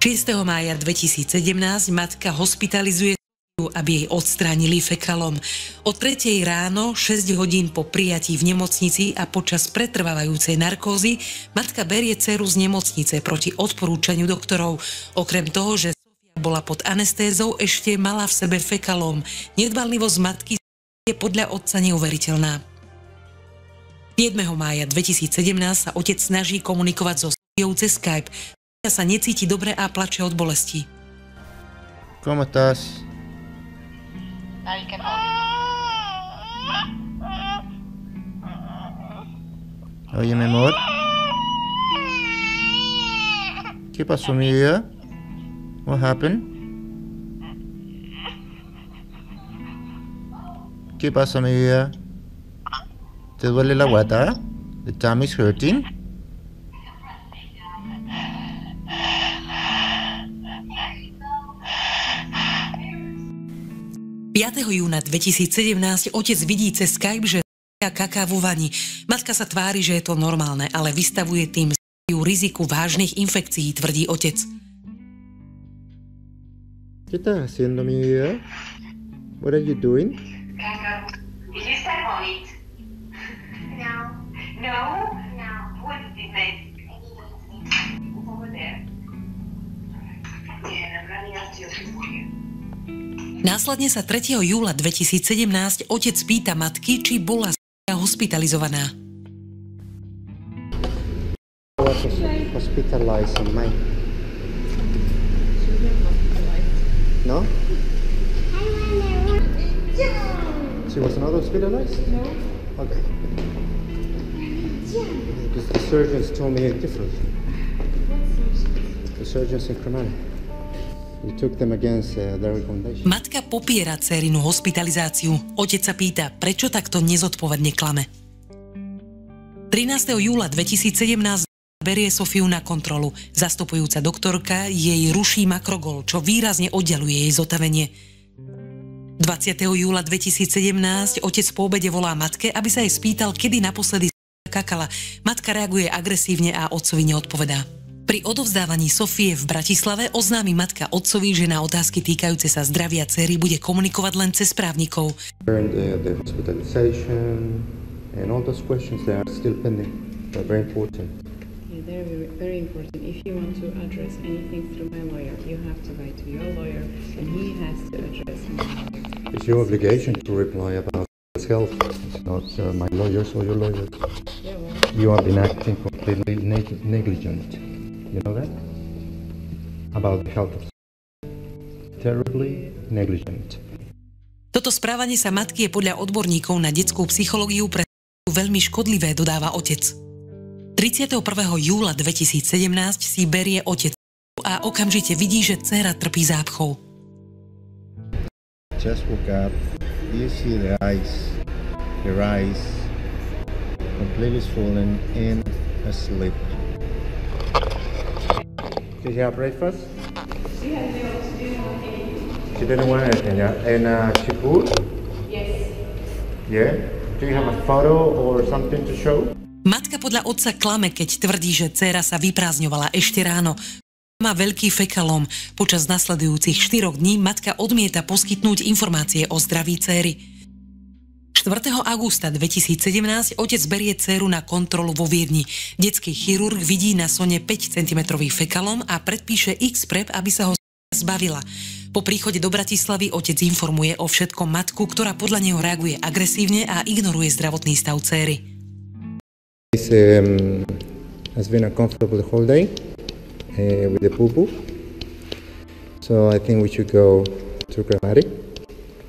6. mája 2017 matka hospitalizuje, aby jej odstránili fekalom. O 3:00 ráno, 6 hodín po prijatí v nemocnici a počas pretrvávajúcej narkózy, matka berie dceru z nemocnice proti odporúčaniu doktorov. Okrem toho, že Sofia bola pod anestézou, ešte mala v sebe fekalom. Nedbanlivosť matky je podľa otca neuveriteľná. 7. mája 2017 sa otec snaží komunikovať so Sofiou cez Skype. Sofia sa necíti dobre a plače od bolesti. ¿Cómo estás? Oye, mi amor. ¿Qué pasó, mi vida? What happened? ¿Qué pasa, mi vida? ¿Te duele la guata? The tummy's hurting? 5. júna 2017 otec vidí cez Skype, že kaká vo vani. Matka sa tvári, že je to normálne, ale vystavuje tým riziku vážnych infekcií, tvrdí otec. ¿Qué estás haciendo, mi vida? What are you doing? Did you step on it? No. No? No. What is it? It's over there. Yeah, I'm running up to your food. Následne sa 3. júla 2017 otec pýta matky, či bola hospitalizovaná. Hospitalized on mine. No? She was not hospitalized? No. Okay. Because the surgeons told me different. The surgeons in Cremona. We took them against their recommendation. Matka popiera dcerinu hospitalizáciu. Otec sa pýta, prečo takto nezodpovedne klame. 13. júla 2017 berie Sofiu na kontrolu. Zastupujúca doktorka jej ruší makrogol, čo výrazne oddialuje jej zotavenie. 20. júla 2017 otec po obede volá matke, aby sa jej spýtal, kedy naposledy kakala. Matka reaguje agresívne a otcovi neodpovedá. Pri odovzdávaní Sofie v Bratislave oznámi matka otcovi, že na otázky týkajúce sa zdravia dcery bude komunikovať len cez právnikov. The hospitalization and all those questions they are still pending. They're very important. Yeah, they're very important. If you want to address anything through my lawyer, you have to write to your lawyer, and he has to address my lawyer. It's your obligation to reply about his health. It's not my lawyers or your lawyers. Yeah, well, You have been acting completely negligent. You know that? About the health of terribly negligent. Toto správanie sa matky je podľa odborníkov na detskú psychológiu pre veľmi škodlivé, dodáva otec. 31. júla 2017 si berie otec a okamžite vidí, že dcéra trpí zápchou. Just woke up. You see her eyes completely swollen and asleep. Did you have breakfast? she had She didn't want anything, yeah? And she food? yes. Yeah? Do you have a photo or something to show? Matka podľa otca klame, keď tvrdí, že dcéra sa vyprázdňovala ešte ráno. Má veľký fekalóm. Počas nasledujúcich 4 dní matka odmieta poskytnúť informácie o zdraví dcéry. 4. augusta 2017 otec berie dcéru na kontrolu vo Viedni. Detský chirurg vidí na Sone 5 cm fekalom a predpíše X-prep, aby sa ho zbavila. Po príchode do Bratislavy otec informuje o všetkom matku, ktorá podľa neho reaguje agresívne a ignoruje zdravotný stav dcéry. Has been uncomfortable the whole day with the poo-poo. So I think we should go to Cremona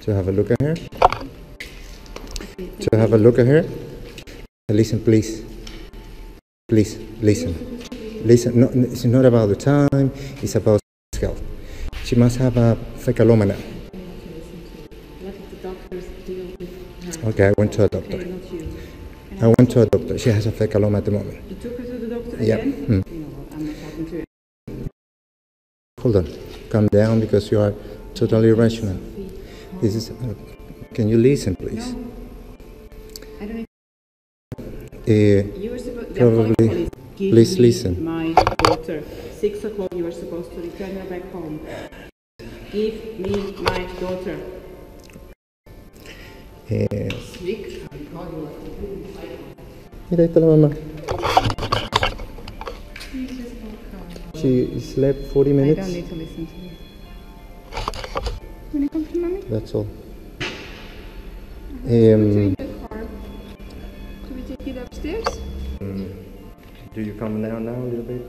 to have a look at her. Listen, please. Please, listen. Listen, no, it's not about the time, it's about health. She must have a fecaloma now. Let the doctors deal with her. Okay, I went to a doctor. Okay, not you. I went to a doctor. She has a fecaloma at the moment. You took her to the doctor Yeah. again? Mm. You know what, I'm not talking to you. Hold on. Calm down because you are totally irrational. This is. Can you listen, please? I don't know. You You were supposed to probably. Give Please me listen. my daughter. 6 o'clock you are supposed to return her back home. Give me my daughter. Speak. Mira, ahí está la mamá. She slept 40 I minutes. don't need to listen to you. Wanna come to mommy? That's all. In the car. Can we take it upstairs? Do you come now a little bit?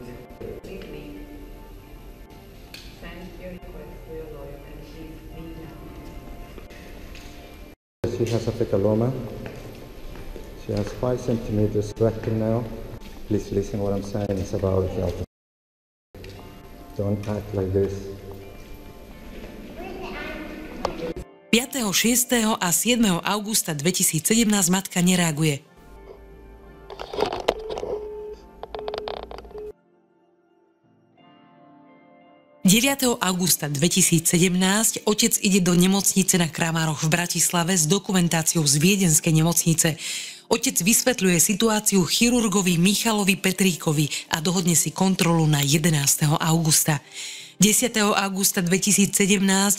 She has a fecaloma. She has 5 centimeters rectum now. Please listen what I'm saying. It's about health. Don't act like this. 5., 6. a 7. augusta 2017 matka nereaguje. Augusta 2017 otec ide do nemocnice na Kramároch v Bratislave s dokumentáciou z viedenskej nemocnice. Otec vysvetľuje situáciu chirurgovi Michalovi Petríkovi a dohodne si kontrolu na 11. augusta. 10. augusta 2017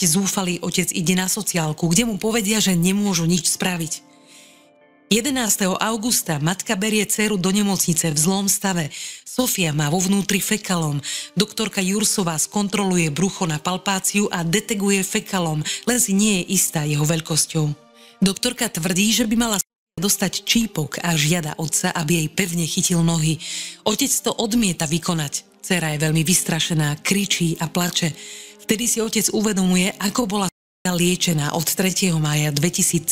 zúfalý otec ide na sociálku, kde mu povedia, že nemôžu nič spraviť. 11. augusta matka berie dceru do nemocnice v zlom stave. Sofia má vo vnútri fekalom. Doktorka Jursová skontroluje brucho na palpáciu a deteguje fekalom, len si nie je istá jeho veľkosťou. Doktorka tvrdí, že by mala dostať čípok a žiada otca, aby jej pevne chytil nohy. Otec to odmieta vykonať. Dcera je veľmi vystrašená, kričí a plače. Vtedy si otec uvedomuje, ako bola liečená od 3. mája 2017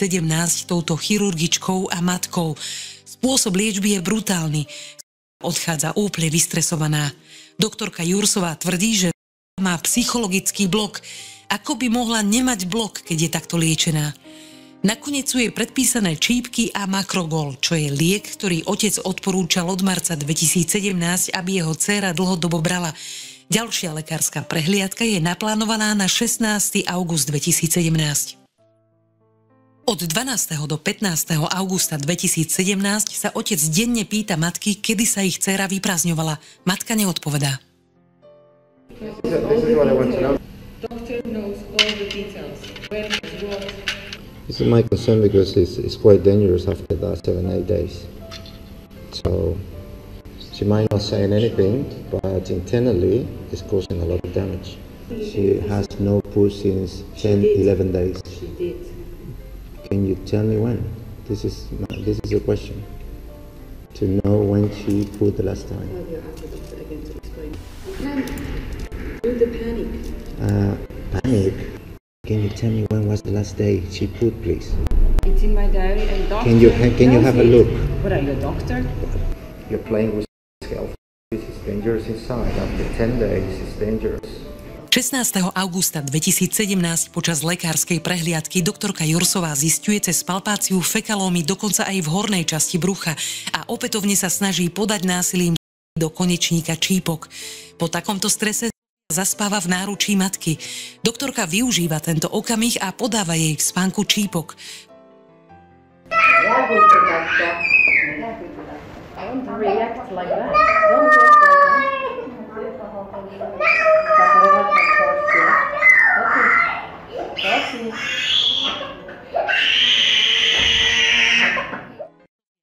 touto chirurgičkou a matkou. Spôsob liečby je brutálny. Odchádza úplne vystresovaná. Doktorka Jursová tvrdí, že má psychologický blok. Ako by mohla nemať blok, keď je takto liečená? Nakoniec sú jej predpísané čípky a makrogol, čo je liek, ktorý otec odporúčal od marca 2017, aby jeho dcéra dlhodobo brala. Ďalšia lekárska prehliadka je naplánovaná na 16. august 2017. Od 12. do 15. augusta 2017 sa otec denne pýta matky, kedy sa ich dcéra vyprázdňovala. Matka neodpovedá. This is my concern because it's quite dangerous after that 7-8 days. So she might not say anything, but internally it's causing a lot of damage. She has no poo since 10-11 days. She did. Can you tell me when? This is a question. To know when she pooed the last time. I'll ask the doctor again to explain. Do the panic. Panic? Can you tell me when was the last day she pooed, please? It's in my diary and doctor. Can you have a look? What are you, a doctor? You're playing with health. This is dangerous inside. After 10 days, it's dangerous. 16. augusta 2017 počas lekárskej prehliadky doktorka Jursová zisťuje cez palpáciu fekalómy dokonca aj v hornej časti brucha a opätovne sa snaží podať násilím do konečníka čípok. Po takomto strese zaspáva v náručí matky. Doktorka využíva tento okamih a podáva jej v spánku čípok.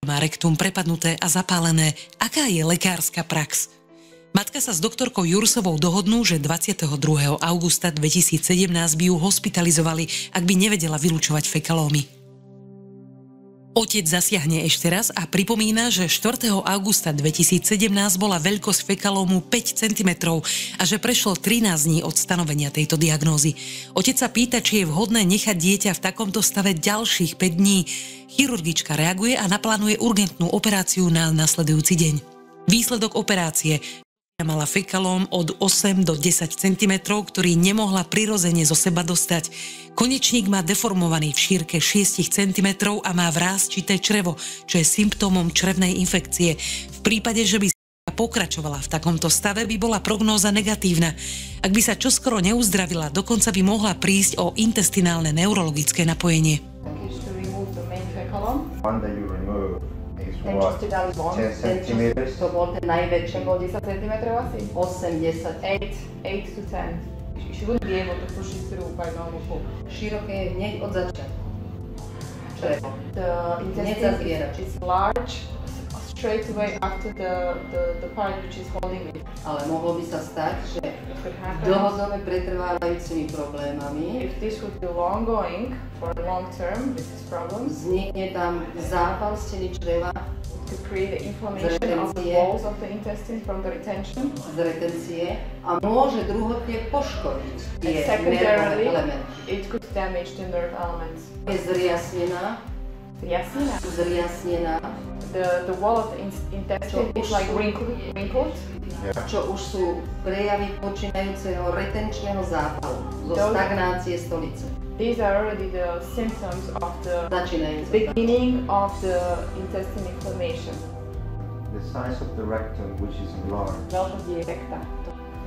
Má rektum prepadnuté a zapálené. Aká je lekárska prax? Matka sa s doktorkou Jursovou dohodnú, že 22. augusta 2017 by ju hospitalizovali, ak by nevedela vylučovať fekalómy. Otec zasiahne ešte raz a pripomína, že 4. augusta 2017 bola veľkosť fekalómu 5 cm a že prešlo 13 dní od stanovenia tejto diagnózy. Otec sa pýta, či je vhodné nechať dieťa v takomto stave ďalších 5 dní. Chirurgička reaguje a naplánuje urgentnú operáciu na nasledujúci deň. Výsledok operácie: mala fekalóm od 8 do 10 cm, ktorý nemohla prirodzene zo seba dostať. Konečník má deformovaný v šírke 6 cm a má vrásčité črevo, čo je symptómom črevnej infekcie. V prípade, že by sa pokračovala v takomto stave, by bola prognóza negatívna. Ak by sa čoskoro neuzdravila, dokonca by mohla prísť o intestinálne neurologické napojenie. One that you remove is Ten, čo ste dali von, 10 ten, čo centimeters. to bol ten najväčší. Ten bol 10 cm asi? 8-10. 8 to 10. She wouldn't be able to push it through by normal pull. Široké je hneď od začiatku. Čo je? The intestine is large straight away after the part which is holding it. Ale mohlo by sa stať, že dlhodobé pretrvávajúcimi problémami If this would be ongoing for a long term, this problem, vznikne tam zápal steny čreva to create the inflammation of the walls of the intestine from the retention. z retencie a môže druhotne poškodiť tie And nervové secondarily, elementy. it could damage the nerve elements. Je zriasnená, The wall of the intestine is like wrinkled. čo už sú prejavy počínajúceho retenčného zápalu, zo stagnácie stolice. These are already the symptoms of the Začínajúce. beginning of the intestine inflammation. The size of the rectum, which is enlarged, Veľkosť rekta.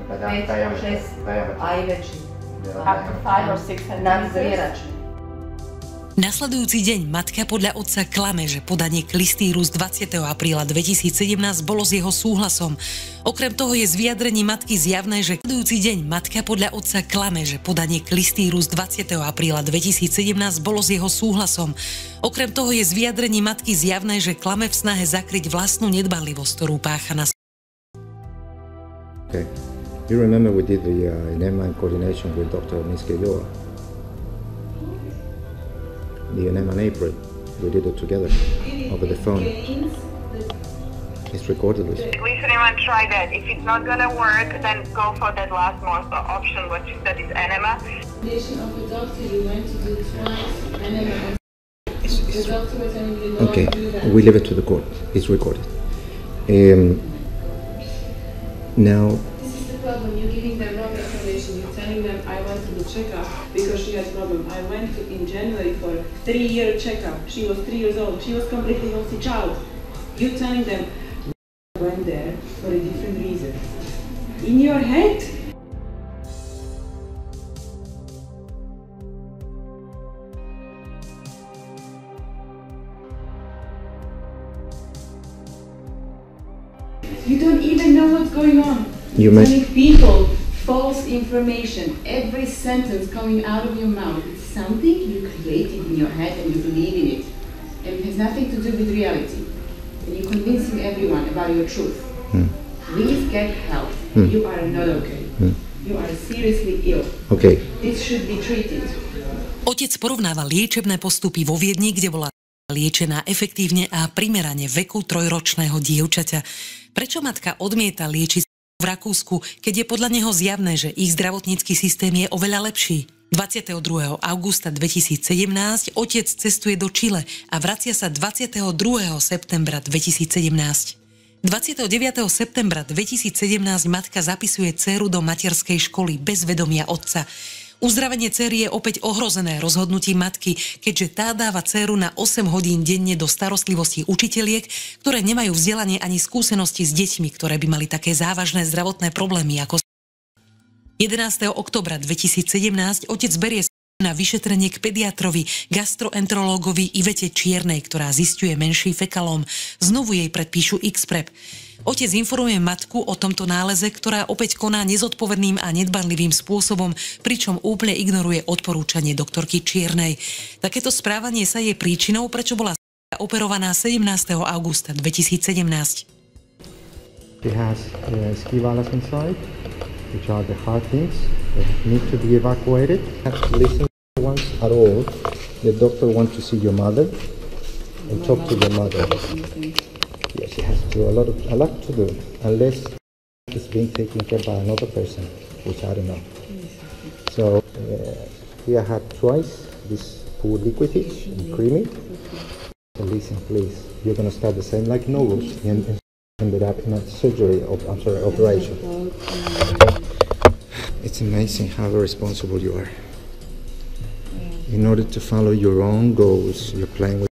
the 5-6 aj väčší. Up to 5 or 6 Nad centimeters. zvieračný. Nasledujúci deň matka podľa otca klame, že podanie klistýru z 20. apríla 2017 bolo s jeho súhlasom. Okrem toho je z vyjadrení matky zjavné, že nasledujúci deň matka podľa otca klame, že podanie klistýru z 20. apríla 2017 bolo s jeho súhlasom. Okrem toho je z vyjadrení matky zjavné, že klame v snahe zakryť vlastnú nedbanlivosť, ktorú pácha na. Okay. You remember we did the enema coordination with Dr. Miskeyoa? The enema in April. We did it together over the phone. It's recorded. We should even try that. If it's not gonna work, then go for that last more option, what you said is enema. Recommendation of the doctor, you went to do twice, enema. The doctor was telling you not Okay, to do that. we leave it to the court. It's recorded. Now, This is the problem. You're giving them wrong information. You're telling them I went to the checkup because she has problem. I went in January for a 3-year checkup. She was 3 years old. She was completely healthy child. You're telling them I went there for a different reason. In your head. You don't even know what's going on. You You're may- telling people false information. Every sentence coming out of your mouth is something you created in your head and you believe in it. And it has nothing to do with reality. And you're convincing everyone about your truth. Please get help. You are not okay. You are seriously ill. okay, This should be treated. Otec porovnáva liečebné postupy vo Viedni, kde bola liečená efektívne a primerane veku 3-ročného dievčaťa. Prečo matka odmieta liečiť v Rakúsku, keď je podľa neho zjavné, že ich zdravotnícky systém je oveľa lepší? 22. augusta 2017 otec cestuje do Čile a vracia sa 22. septembra 2017. 29. septembra 2017 matka zapisuje dcéru do materskej školy bez vedomia otca. Uzdravenie dcéry je opäť ohrozené rozhodnutím matky, keďže tá dáva dcéru na 8 hodín denne do starostlivosti učiteliek, ktoré nemajú vzdelanie ani skúsenosti s deťmi, ktoré by mali také závažné zdravotné problémy ako 11. októbra 2017 otec berie na vyšetrenie k pediatrovi, gastroenterológovi Ivete Čiernej, ktorá zisťuje menší fekalóm. Znovu jej predpíšu X-Prep. Otec informuje matku o tomto náleze, ktorá opäť koná nezodpovedným a nedbanlivým spôsobom, pričom úplne ignoruje odporúčanie doktorky Čiernej. Takéto správanie sa je príčinou, prečo bola operovaná 17. augusta 2017. it has ski valves inside, which are the hard things that need to be evacuated. Have to listen once at all. The doctor wants to see your mother and talk to your mother. Yes, she has to do a lot to do, unless it's being taken care by another person, which I don't know. So here I had twice this poor liquidage and creamy. So listen, please, you're gonna start the same like Novus and ended up in a operation. It's amazing how responsible you are. In order to follow your own goals, you're playing with